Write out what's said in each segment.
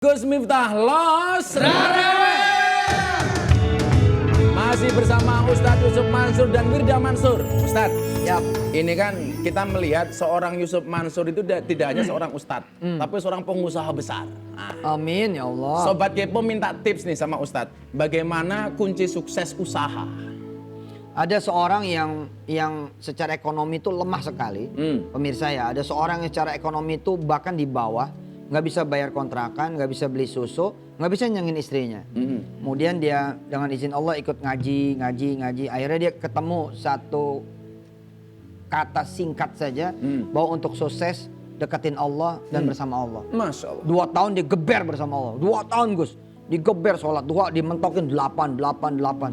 Gus Miftah Los Rarewe. Masih bersama Ustadz Yusuf Mansur dan Wirda Mansur. Ustadz, Yap. ini kan kita melihat seorang Yusuf Mansur itu tidak hanya seorang ustadz, tapi seorang pengusaha besar. Nah, Amin ya Allah. Sobat Kepo minta tips nih sama Ustadz, bagaimana kunci sukses usaha? Ada seorang yang secara ekonomi itu lemah sekali. Pemirsa ya, ada seorang yang secara ekonomi itu bahkan di bawah, nggak bisa bayar kontrakan, nggak bisa beli susu, nggak bisa nyengin istrinya. Kemudian dia dengan izin Allah ikut ngaji. Akhirnya dia ketemu satu kata singkat saja bahwa untuk sukses deketin Allah dan bersama Allah. Masya Allah. 2 tahun dia geber bersama Allah. 2 tahun Gus. Digeber sholat duha, dimentokin 8.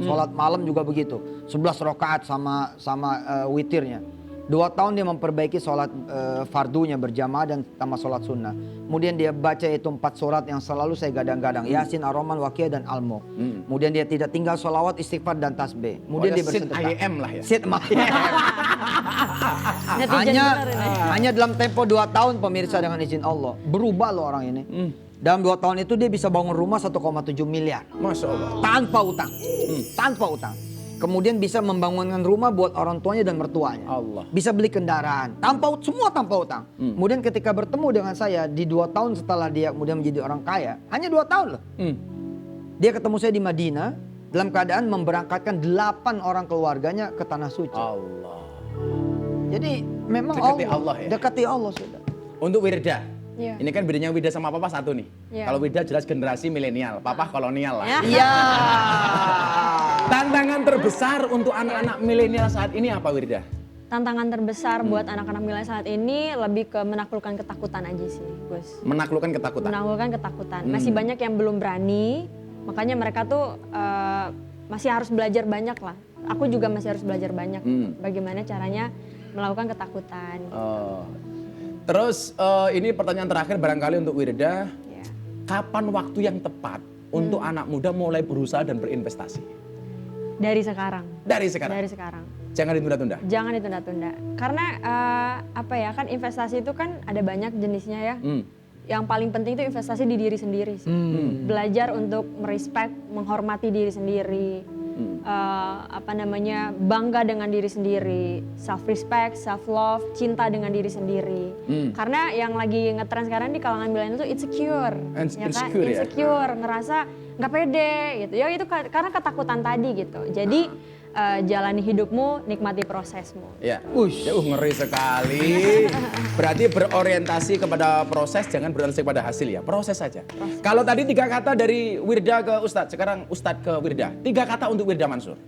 Sholat malam juga begitu. 11 rakaat sama witirnya. 2 tahun dia memperbaiki sholat fardunya berjamaah dan sama sholat sunnah. Kemudian dia baca itu 4 surat yang selalu saya gadang-gadang. Yasin, Ar-Rahman, Waqiah dan Al-Mulk. Kemudian dia tidak tinggal sholawat, istighfar dan tasbih. Kemudian dia bersedekah. Sit IM lah ya. Sit hanya dalam tempo 2 tahun pemirsa dengan izin Allah. Berubah loh orang ini. Dalam 2 tahun itu dia bisa bangun rumah 1,7 miliar. Masya Allah. Tanpa utang. Tanpa utang. Kemudian bisa membangunkan rumah buat orang tuanya dan mertuanya. Allah. Bisa beli kendaraan. Semua tanpa utang. Kemudian ketika bertemu dengan saya di 2 tahun setelah dia kemudian menjadi orang kaya. Hanya 2 tahun loh. Dia ketemu saya di Madinah. Dalam keadaan memberangkatkan 8 orang keluarganya ke Tanah Suci. Allah. Jadi memang Dekati Allah ya? Dekati Allah sudah. Untuk Wirda. Iya. Ini kan bedanya Wirda sama Papa satu nih. Iya. Kalau Wirda jelas generasi milenial, Papa kolonial lah. Iya. Tantangan terbesar untuk anak-anak milenial saat ini apa, Wirda? Tantangan terbesar buat anak-anak milenial saat ini lebih ke menaklukkan ketakutan aja sih, Gus. Menaklukkan ketakutan. Menaklukkan ketakutan. Masih banyak yang belum berani, makanya mereka tuh masih harus belajar banyak lah. Aku juga masih harus belajar banyak bagaimana caranya melakukan ketakutan. Oh. Terus ini pertanyaan terakhir barangkali untuk Wirda. Ya. Kapan waktu yang tepat untuk anak muda mulai berusaha dan berinvestasi? Dari sekarang. Dari sekarang? Dari sekarang. Jangan ditunda-tunda? Jangan ditunda-tunda. Karena kan investasi itu kan ada banyak jenisnya ya. Yang paling penting itu investasi di diri sendiri sih. Belajar untuk merespek, menghormati diri sendiri. Bangga dengan diri sendiri, self respect, self love, cinta dengan diri sendiri. Karena yang lagi ngetren sekarang di kalangan milenial itu insecure, ya kan? Insecure, ngerasa nggak pede gitu. Ya itu karena ketakutan tadi gitu. Jadi jalani hidupmu, nikmati prosesmu. Ya, ngeri sekali. Berarti berorientasi kepada proses, jangan berorientasi kepada hasil ya. Proses saja. Kalau tadi 3 kata dari Wirda ke Ustadz, sekarang Ustadz ke Wirda. 3 kata untuk Wirda Mansur.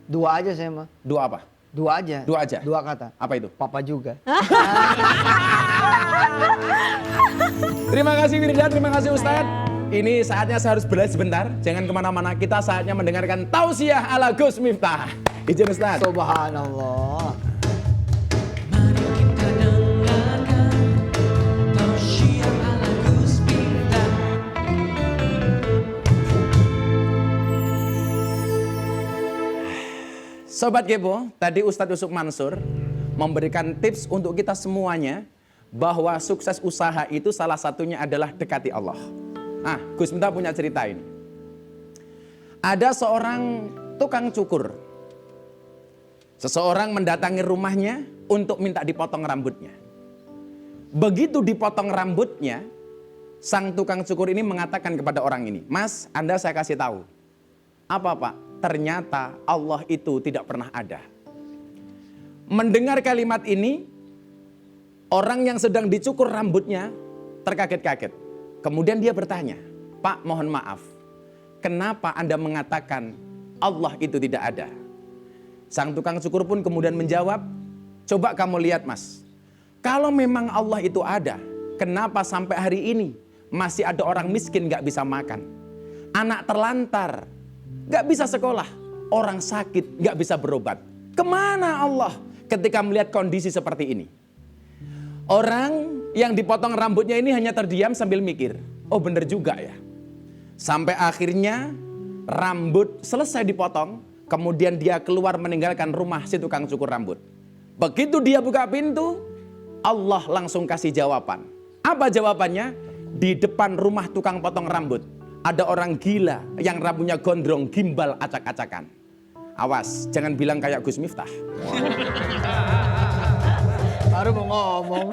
2 aja saya mah. 2 apa? 2 aja. 2 aja? 2 kata. Apa itu? Papa juga. Terima kasih Wirda, terima kasih Ustadz. Ini saatnya saya harus berhenti sebentar. Jangan kemana-mana, kita saatnya mendengarkan tausiah ala Gus Miftah. Izin Ustadz. Subhanallah. Mari kita dengarkan tausiah ala Gus Miftah. Sobat Kepo, tadi Ustadz Yusuf Mansur memberikan tips untuk kita semuanya bahwa sukses usaha itu salah satunya adalah dekati Allah. Nah, Gus Miftah punya cerita ini. Ada seorang tukang cukur. Seseorang mendatangi rumahnya untuk minta dipotong rambutnya. Begitu dipotong rambutnya, sang tukang cukur ini mengatakan kepada orang ini, "Mas, Anda saya kasih tahu." "Apa, Pak?" "Ternyata Allah itu tidak pernah ada." Mendengar kalimat ini, orang yang sedang dicukur rambutnya terkaget-kaget. Kemudian dia bertanya, "Pak, mohon maaf, kenapa Anda mengatakan Allah itu tidak ada?" Sang tukang cukur pun kemudian menjawab, "Coba kamu lihat, Mas, kalau memang Allah itu ada, kenapa sampai hari ini masih ada orang miskin gak bisa makan, anak terlantar gak bisa sekolah, orang sakit gak bisa berobat. Kemana Allah ketika melihat kondisi seperti ini?" Orang yang dipotong rambutnya ini hanya terdiam sambil mikir, "Oh bener juga ya." Sampai akhirnya rambut selesai dipotong, kemudian dia keluar meninggalkan rumah si tukang cukur rambut. Begitu dia buka pintu, Allah langsung kasih jawaban. Apa jawabannya? Di depan rumah tukang potong rambut ada orang gila yang rambutnya gondrong, gimbal, acak-acakan. Awas, jangan bilang kayak Gus Miftah. Baru mau ngomong.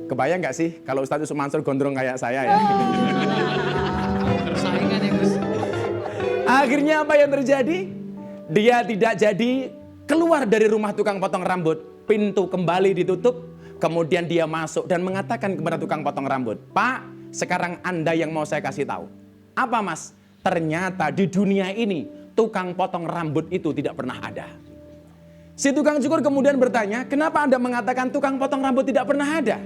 Kebayang nggak sih kalau Ustadz Yusuf Mansur gondrong kayak saya ya? Persaingan ya Gus. Akhirnya apa yang terjadi? Dia tidak jadi keluar dari rumah tukang potong rambut. Pintu kembali ditutup. Kemudian dia masuk dan mengatakan kepada tukang potong rambut, "Pak, sekarang Anda yang mau saya kasih tahu." "Apa Mas?" "Ternyata di dunia ini tukang potong rambut itu tidak pernah ada." Si tukang cukur kemudian bertanya, "Kenapa Anda mengatakan tukang potong rambut tidak pernah ada?"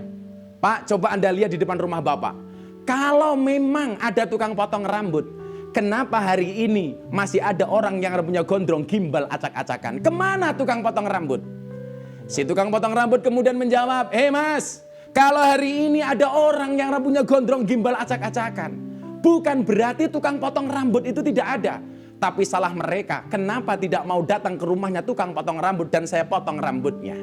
"Pak, coba Anda lihat di depan rumah Bapak. Kalau memang ada tukang potong rambut, kenapa hari ini masih ada orang yang rambutnya gondrong, gimbal, acak-acakan? Kemana tukang potong rambut?" Si tukang potong rambut kemudian menjawab, "Hei Mas, kalau hari ini ada orang yang rambutnya gondrong, gimbal, acak-acakan, bukan berarti tukang potong rambut itu tidak ada. Tapi salah mereka, kenapa tidak mau datang ke rumahnya tukang potong rambut dan saya potong rambutnya?"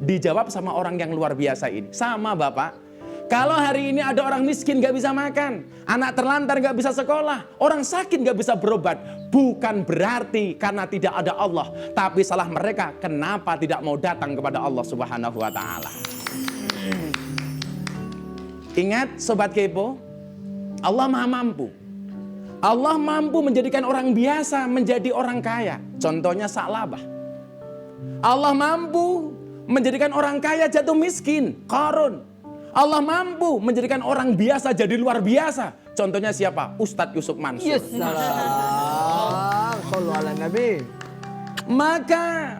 Dijawab sama orang yang luar biasa ini, "Sama Bapak, kalau hari ini ada orang miskin gak bisa makan, anak terlantar gak bisa sekolah, orang sakit gak bisa berobat, bukan berarti karena tidak ada Allah, tapi salah mereka kenapa tidak mau datang kepada Allah Subhanahu wa Ta'ala." Ingat Sobat Kepo, Allah Maha Mampu. Allah mampu menjadikan orang biasa menjadi orang kaya. Contohnya Sa'labah. Allah mampu menjadikan orang kaya jatuh miskin, Qarun. Allah mampu menjadikan orang biasa jadi luar biasa. Contohnya siapa? Ustadz Yusuf Mansur. Yes, salam. Sallu ala Nabi. Maka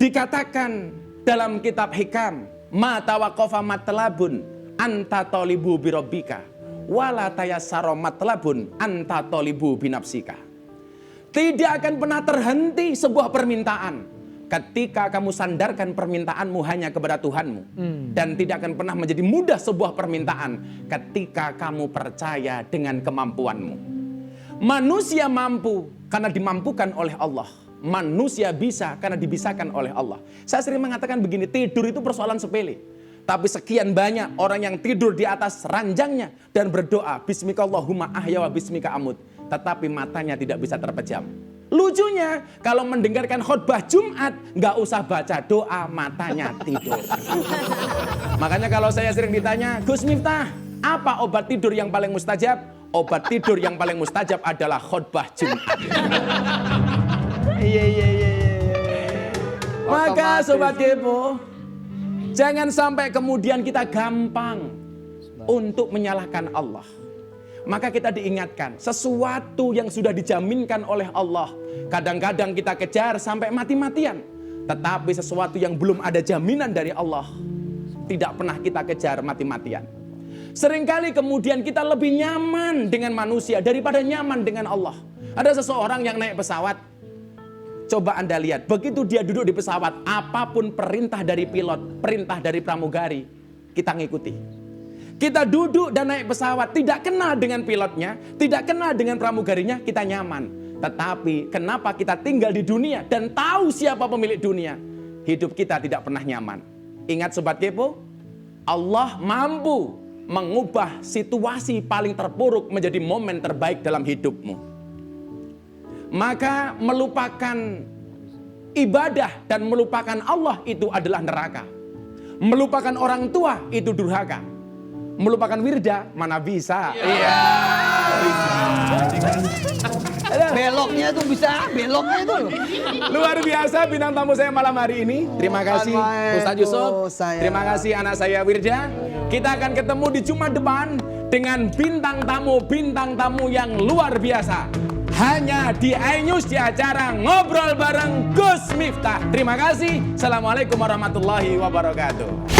dikatakan dalam kitab Hikam, "Ma tawaqafa matlabun anta tolibu birabbika, wala tayassara matlabun anta tolibu binafsika." Tidak akan pernah terhenti sebuah permintaan ketika kamu sandarkan permintaanmu hanya kepada Tuhanmu. Dan tidak akan pernah menjadi mudah sebuah permintaan ketika kamu percaya dengan kemampuanmu. Manusia mampu karena dimampukan oleh Allah. Manusia bisa karena dibisakan oleh Allah. Saya sering mengatakan begini, tidur itu persoalan sepele. Tapi sekian banyak orang yang tidur di atas ranjangnya dan berdoa, "Bismikallahumma ahya wa bismika amut." Tetapi matanya tidak bisa terpejam. Lucunya, kalau mendengarkan khutbah Jumat, nggak usah baca doa, matanya tidur. Makanya kalau saya sering ditanya, "Gus Miftah, apa obat tidur yang paling mustajab?" Obat tidur yang paling mustajab adalah khutbah Jumat. Iya. Maka Sobat Kepo, jangan sampai kemudian kita gampang untuk menyalahkan Allah. Maka kita diingatkan, sesuatu yang sudah dijaminkan oleh Allah, kadang-kadang kita kejar sampai mati-matian. Tetapi sesuatu yang belum ada jaminan dari Allah, tidak pernah kita kejar mati-matian. Seringkali kemudian kita lebih nyaman dengan manusia daripada nyaman dengan Allah. Ada seseorang yang naik pesawat, coba Anda lihat, begitu dia duduk di pesawat, apapun perintah dari pilot, perintah dari pramugari, kita ngikuti. Kita duduk dan naik pesawat, tidak kenal dengan pilotnya, tidak kenal dengan pramugarinya, kita nyaman. Tetapi kenapa kita tinggal di dunia dan tahu siapa pemilik dunia, hidup kita tidak pernah nyaman. Ingat Sobat Kepo, Allah mampu mengubah situasi paling terpuruk menjadi momen terbaik dalam hidupmu. Maka melupakan ibadah dan melupakan Allah itu adalah neraka. Melupakan orang tua itu durhaka. Melupakan wirda mana bisa. Iya. Beloknya tuh bisa, beloknya itu. Luar biasa bintang tamu saya malam hari ini. Terima kasih Ustadz Yusuf. Terima kasih anak saya Wirda. Kita akan ketemu di Jumat depan dengan bintang tamu yang luar biasa. Hanya di iNews di acara Ngobrol Bareng Gus Miftah. Terima kasih. Assalamualaikum warahmatullahi wabarakatuh.